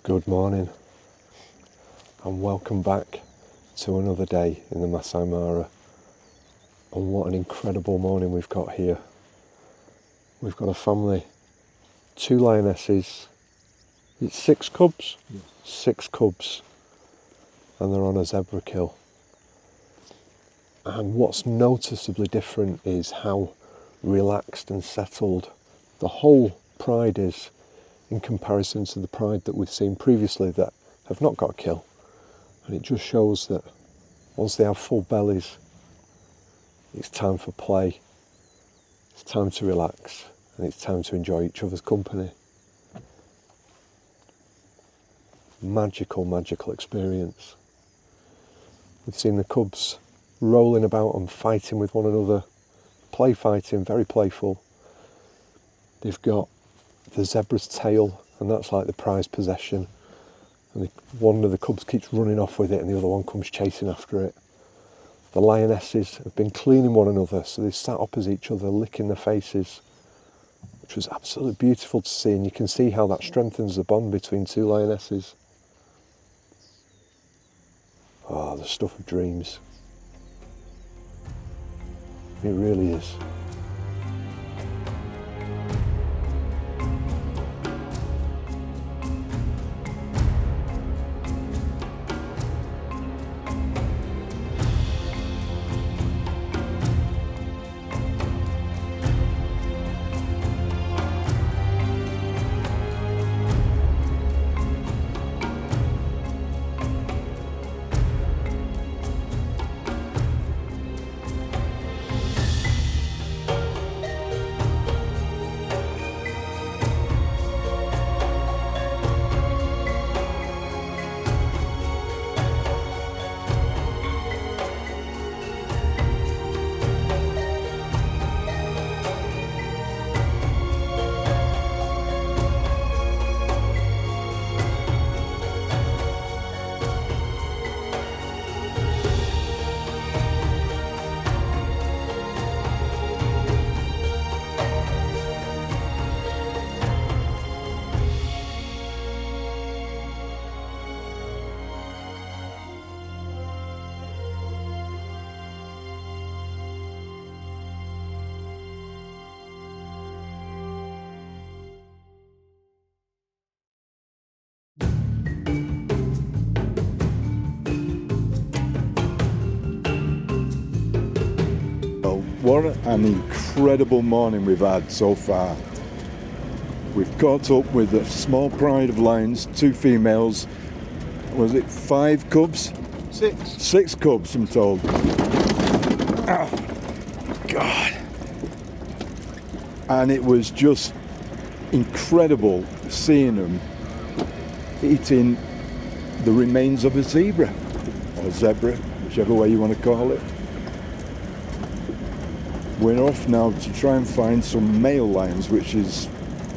Good morning and welcome back to another day in the Masai Mara. And what an incredible morning we've got here. We've got a family, 2 lionesses, it's 6 cubs? Yeah. 6 cubs, and they're on a zebra kill. And what's noticeably different is how relaxed and settled the whole pride is in comparison to the pride that we've seen previously that have not got a kill. And it just shows that once they have full bellies, it's time for play, it's time to relax, and it's time to enjoy each other's company. Magical, magical experience. We've seen the cubs rolling about and fighting with one another, play fighting, very playful. They've got the zebra's tail, and that's like the prized possession, and one of the cubs keeps running off with it and the other one comes chasing after it. The lionesses have been cleaning one another, so they sat opposite each other licking their faces, which was absolutely beautiful to see, and you can see how that strengthens the bond between 2 lionesses. Oh, the stuff of dreams. It really is. What an incredible morning we've had so far. We've caught up with a small pride of lions, 2 females. Was it 5 cubs? 6. 6 cubs, I'm told. Oh, God. And it was just incredible seeing them eating the remains of a zebra, or zebra, whichever way you want to call it. We're off now to try and find some male lions, which has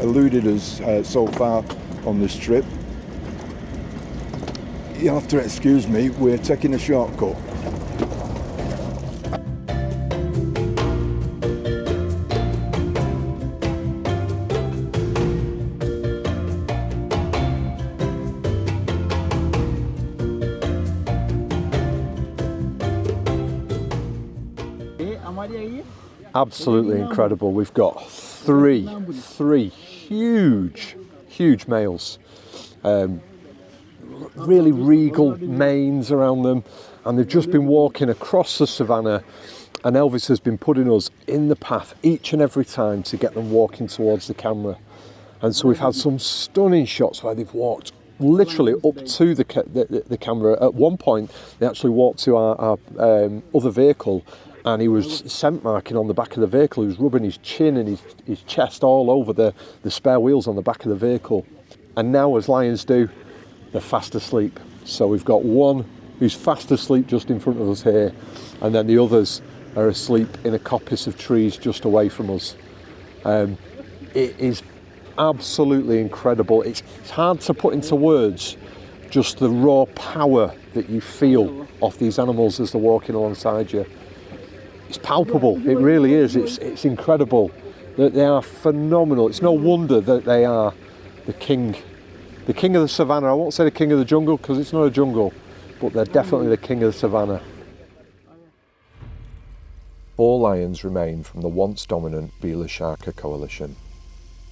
eluded us so far on this trip. You'll have to excuse me, we're taking a shortcut. Absolutely incredible. We've got three huge males. Really regal manes around them, and they've just been walking across the savannah, and Elvis has been putting us in the path each and every time to get them walking towards the camera. And so we've had some stunning shots where they've walked literally up to the camera. At one point they actually walked to our other vehicle, and he was scent marking on the back of the vehicle. He was rubbing his chin and his chest all over the spare wheels on the back of the vehicle. And now, as lions do, they're fast asleep. So we've got one who's fast asleep just in front of us here, and then the others are asleep in a coppice of trees just away from us. It is absolutely incredible. It's hard to put into words just the raw power that you feel off these animals as they're walking alongside you. It's palpable, it really is. It's incredible. They are phenomenal. It's no wonder that they are the king of the savannah. I won't say the king of the jungle, because it's not a jungle, but they're definitely the king of the savannah. 4 lions remain from the once dominant Bila Shaka coalition.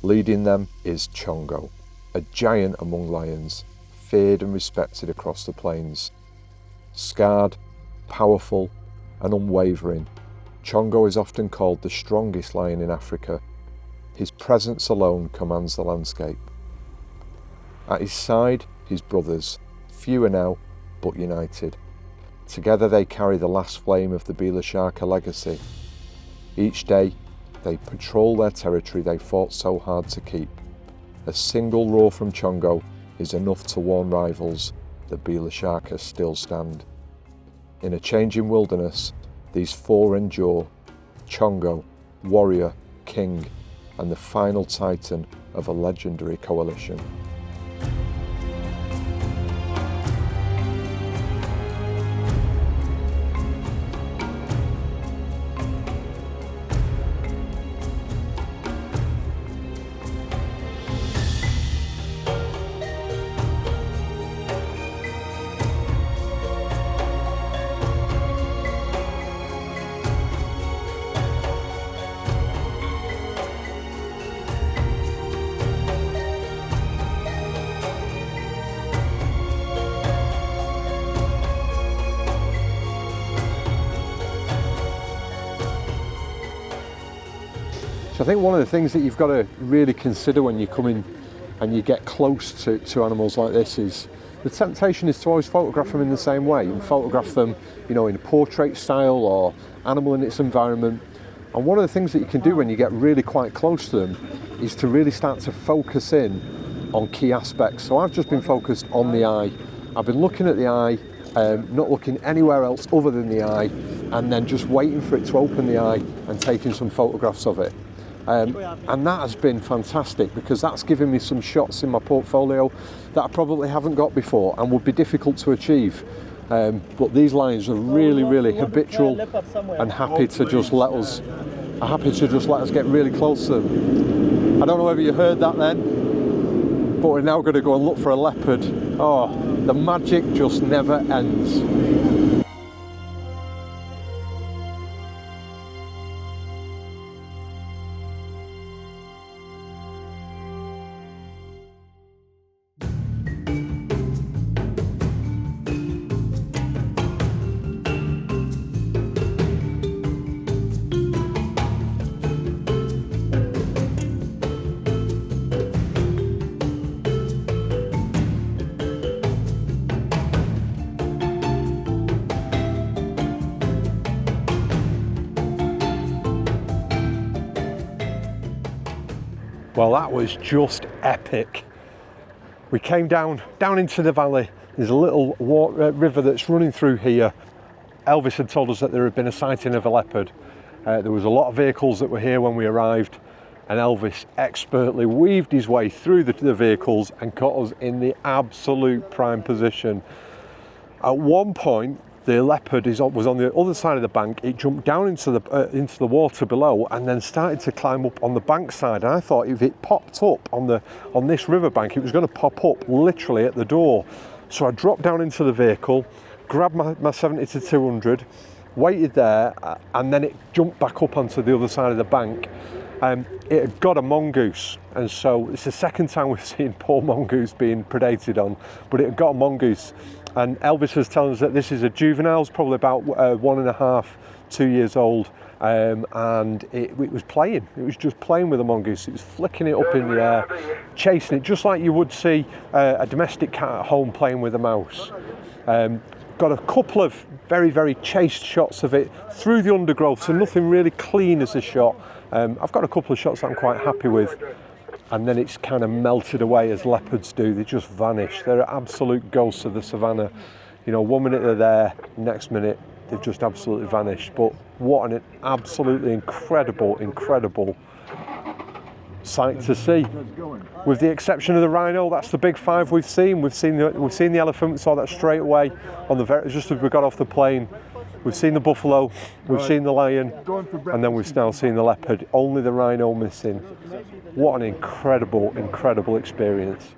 Leading them is Chongo, a giant among lions, feared and respected across the plains. Scarred, powerful and unwavering, Chongo is often called the strongest lion in Africa. His presence alone commands the landscape. At his side, his brothers, fewer now, but united. Together they carry the last flame of the Bila Shaka legacy. Each day, they patrol their territory they fought so hard to keep. A single roar from Chongo is enough to warn rivals that Bila Shaka still stand. In a changing wilderness, these 4 endure: Chongo, warrior, king, and the final titan of a legendary coalition. So I think one of the things that you've got to really consider when you come in and you get close to animals like this is the temptation is to always photograph them in the same way, and photograph them, you know, in a portrait style or animal in its environment. And one of the things that you can do when you get really quite close to them is to really start to focus in on key aspects. So I've just been focused on the eye. I've been looking at the eye, not looking anywhere else other than the eye, and then just waiting for it to open the eye and taking some photographs of it. And that has been fantastic, because that's given me some shots in my portfolio that I probably haven't got before and would be difficult to achieve. But these lions are really habitual and happy to just let us get really close to them. I don't know whether you heard that then, but we're now going to go and look for a leopard. Oh, the magic just never ends. Well, that was just epic. We came down into the valley. There's a little river that's running through here. Elvis had told us that there had been a sighting of a leopard. There was a lot of vehicles that were here when we arrived, and Elvis expertly weaved his way through the vehicles and caught us in the absolute prime position. At one point, the leopard was on the other side of the bank. It jumped down into the water below and then started to climb up on the bank side. And I thought if it popped up on this riverbank, it was going to pop up literally at the door. So I dropped down into the vehicle, grabbed my 70-200, waited there, and then it jumped back up onto the other side of the bank. It had got a mongoose, and so it's the second time we've seen poor mongoose being predated on, but it had got a mongoose. And Elvis was telling us that this is a juvenile, it's probably about 1.5, 2 years old, and it was playing. It was just playing with the mongoose. It was flicking it up in the air, chasing it, just like you would see a domestic cat at home playing with a mouse. Got a couple of very, very chaste shots of it through the undergrowth, so nothing really clean as a shot. I've got a couple of shots that I'm quite happy with, and then it's kind of melted away as leopards do. They just vanish. They're absolute ghosts of the savannah. You know, 1 minute they're there, next minute they've just absolutely vanished. But what an absolutely incredible sight to see. With the exception of the rhino, that's the big five we've seen. We've seen the elephant, we saw that straight away just as we got off the plane. We've seen the buffalo, we've seen the lion, and then we've now seen the leopard. Only the rhino missing. What an incredible experience.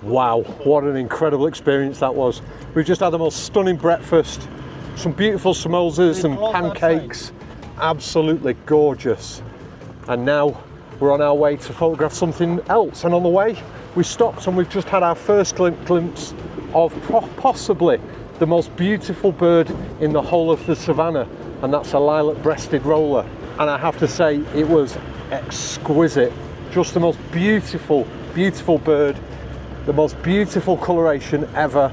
Wow, what an incredible experience that was. We've just had the most stunning breakfast, some beautiful samosas and pancakes, absolutely gorgeous. And now we're on our way to photograph something else. And on the way, we stopped and we've just had our first glimpse of possibly the most beautiful bird in the whole of the savannah, and that's a lilac-breasted roller. And I have to say, it was exquisite. Just the most beautiful bird, the most beautiful coloration ever,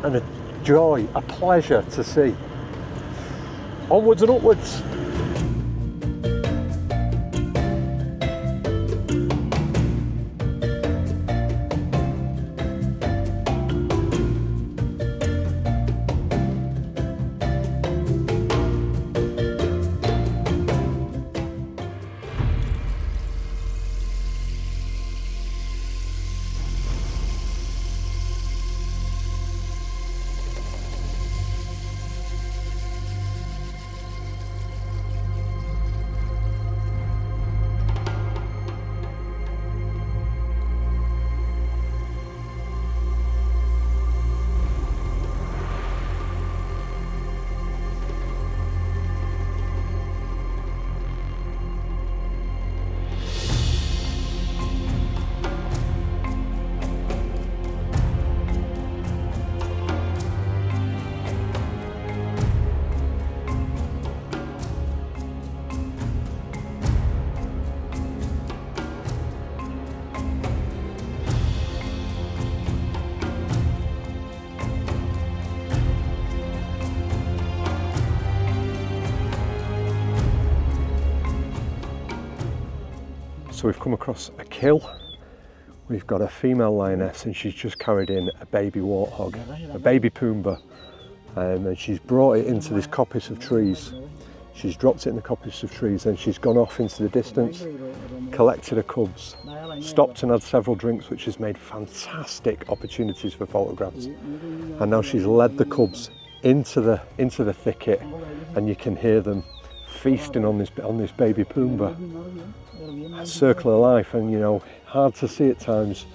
and a joy, a pleasure to see. Onwards and upwards. So we've come across a kill. We've got a female lioness and she's just carried in a baby warthog, a baby pumbaa, and she's brought it into this coppice of trees. She's dropped it in the coppice of trees and she's gone off into the distance, collected her cubs, stopped and had several drinks, which has made fantastic opportunities for photographs. And now she's led the cubs into the thicket, and you can hear them feasting on this baby pumbaa. A circle of life, and you know, hard to see at times.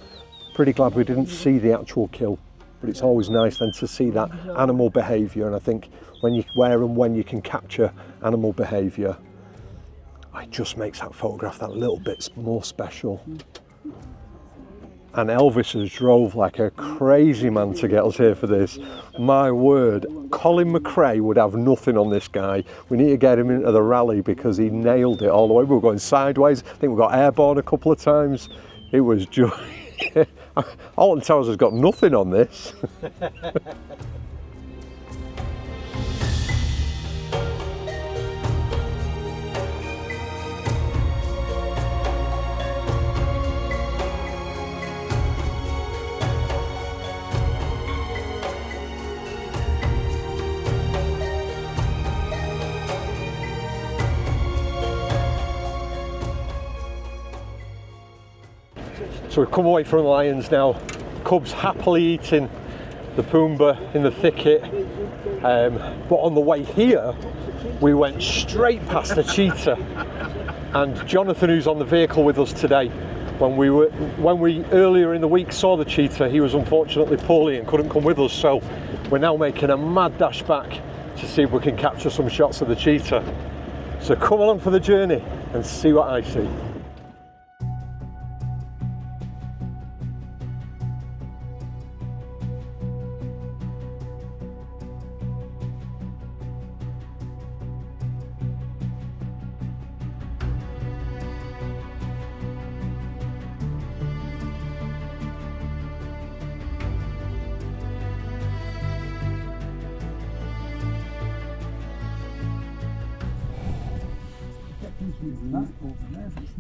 Pretty glad we didn't see the actual kill, but it's always nice then to see that animal behaviour, and I think when you can capture animal behaviour, it just makes that photograph that little bit more special. And Elvis has drove like a crazy man to get us here for this. My word, Colin McRae would have nothing on this guy. We need to get him into the rally because he nailed it all the way. We were going sideways. I think we got airborne a couple of times. It was just... Alton Towers has got nothing on this. So we've come away from the lions now. Cubs happily eating the pumbaa in the thicket. But on the way here, we went straight past the cheetah. And Jonathan, who's on the vehicle with us today, when we earlier in the week saw the cheetah, he was unfortunately poorly and couldn't come with us. So We're now making a mad dash back to see if we can capture some shots of the cheetah. So come along for the journey and see what I see.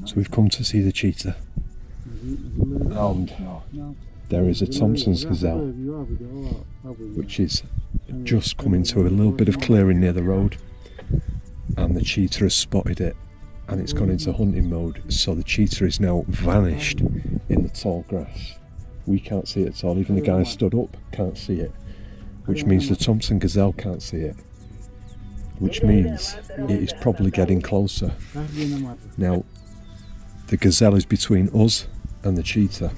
So we've come to see the cheetah, and there is a Thompson's gazelle which is just come into a little bit of clearing near the road, and the cheetah has spotted it and it's gone into hunting mode. So the cheetah is now vanished in the tall grass. We can't see it at all, even the guy stood up can't see it, which means the Thompson gazelle can't see it, which means it is probably getting closer. Now, the gazelle is between us and the cheetah,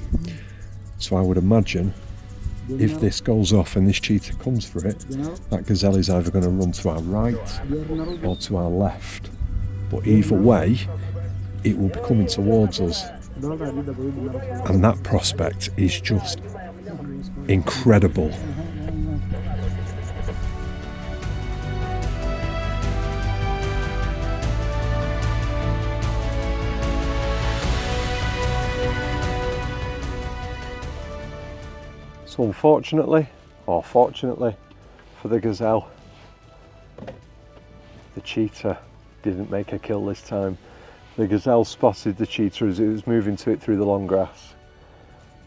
so I would imagine if this goes off and this cheetah comes for it, that gazelle is either going to run to our right or to our left, but either way it will be coming towards us, and that prospect is just incredible. So unfortunately, or fortunately for the gazelle, the cheetah didn't make a kill this time. The gazelle spotted the cheetah as it was moving to it through the long grass,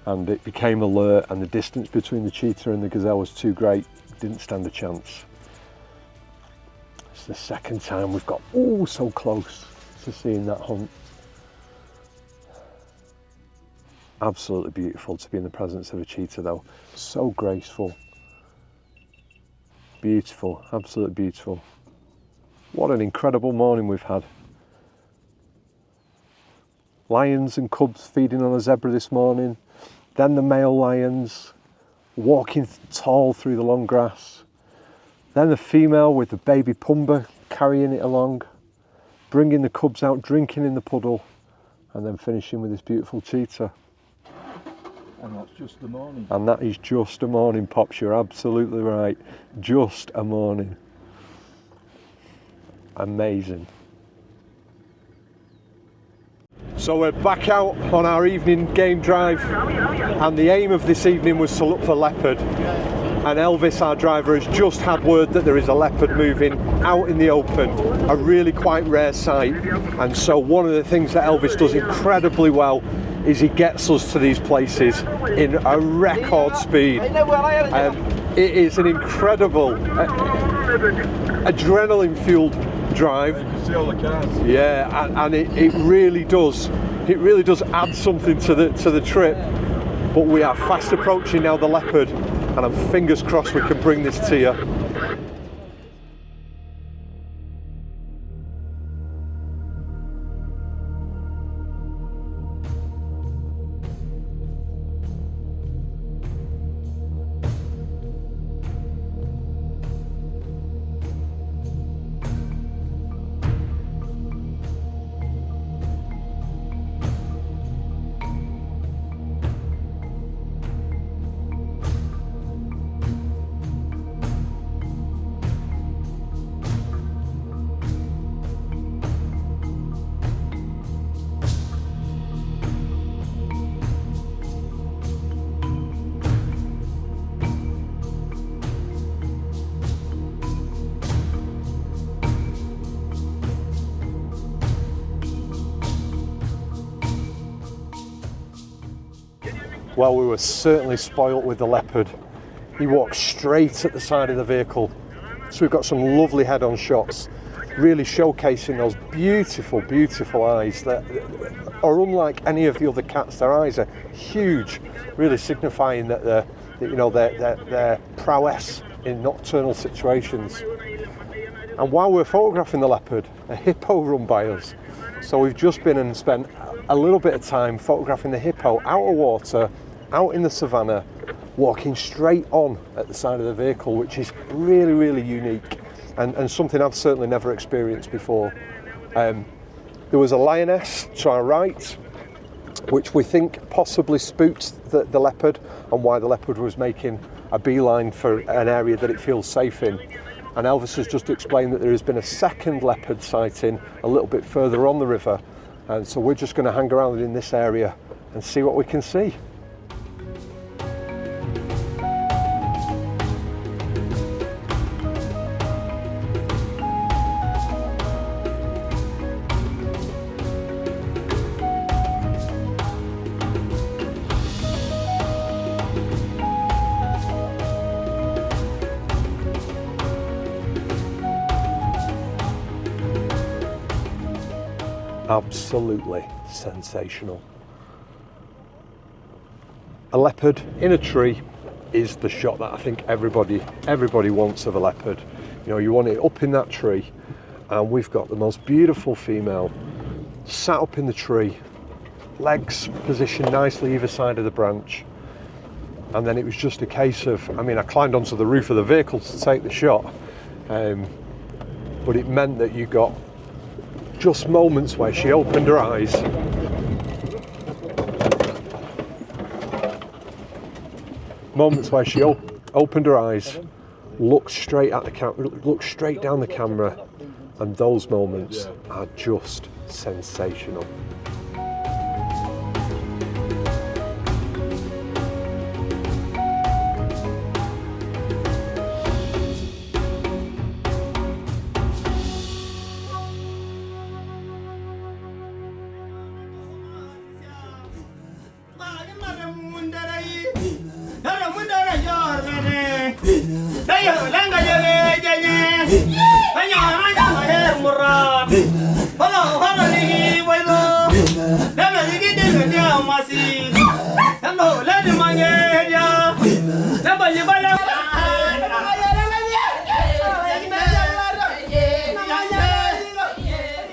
and it became alert, and the distance between the cheetah and the gazelle was too great. It didn't stand a chance. It's the second time we've got so close to seeing that hunt. Absolutely beautiful to be in the presence of a cheetah though. So graceful. Beautiful, absolutely beautiful. What an incredible morning we've had. Lions and cubs feeding on a zebra this morning. Then the male lions walking tall through the long grass. Then the female with the baby pumba carrying it along. Bringing the cubs out, drinking in the puddle. And then finishing with this beautiful cheetah. And that's just the morning. And that is just a morning, Pops, you're absolutely right. Just a morning. Amazing. So we're back out on our evening game drive, and the aim of this evening was to look for leopard. And Elvis, our driver, has just had word that there is a leopard moving out in the open, a really quite rare sight. And so one of the things that Elvis does incredibly well is he gets us to these places in a record speed. It is an incredible adrenaline-fueled drive. See all the cars. Yeah, and it really does add something to the trip. But we are fast approaching now the leopard, and I'm fingers crossed we can bring this to you. Well, we were certainly spoilt with the leopard. He walked straight at the side of the vehicle. So we've got some lovely head-on shots, really showcasing those beautiful, beautiful eyes that are unlike any of the other cats. Their eyes are huge, really signifying that their prowess in nocturnal situations. And while we're photographing the leopard, a hippo run by us. So we've just been and spent a little bit of time photographing the hippo out of water, out in the savannah, walking straight on at the side of the vehicle, which is really, really unique and something I've certainly never experienced before. There was a lioness to our right, which we think possibly spooked the leopard, and why the leopard was making a beeline for an area that it feels safe in. And Elvis has just explained that there has been a second leopard sighting a little bit further on the river, and so we're just going to hang around in this area and see what we can see. Absolutely sensational. A leopard in a tree is the shot that I think everybody wants of a leopard. You know, you want it up in that tree, and we've got the most beautiful female sat up in the tree, legs positioned nicely either side of the branch. And then it was just a case of, I mean, I climbed onto the roof of the vehicle to take the shot, but it meant that you got just moments where she opened her eyes, looked straight at the camera, looked straight down the camera, and those moments are just sensational.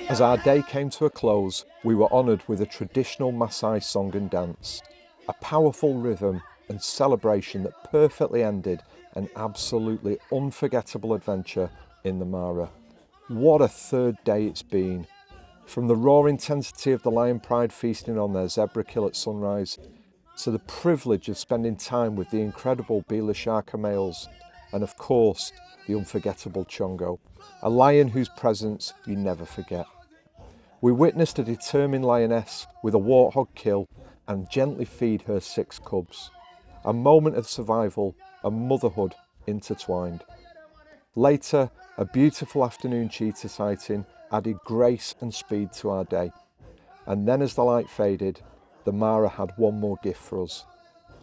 As our day came to a close, we were honoured with a traditional Masai song and dance, a powerful rhythm and celebration that perfectly ended an absolutely unforgettable adventure in the Mara. What a third day it's been. From the raw intensity of the lion pride feasting on their zebra kill at sunrise, to the privilege of spending time with the incredible Bila Shaka males, and of course, the unforgettable Chongo, a lion whose presence you never forget. We witnessed a determined lioness with a warthog kill and gently feed her 6 cubs. A moment of survival and motherhood intertwined. Later, a beautiful afternoon cheetah sighting added grace and speed to our day. And then as the light faded, the Mara had one more gift for us.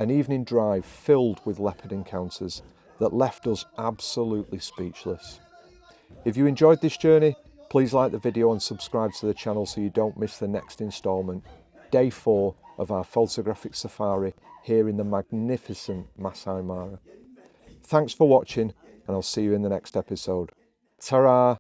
An evening drive filled with leopard encounters that left us absolutely speechless. If you enjoyed this journey, please like the video and subscribe to the channel so you don't miss the next instalment, day 4 of our photographic safari here in the magnificent Masai Mara. Thanks for watching, and I'll see you in the next episode. Ta-ra!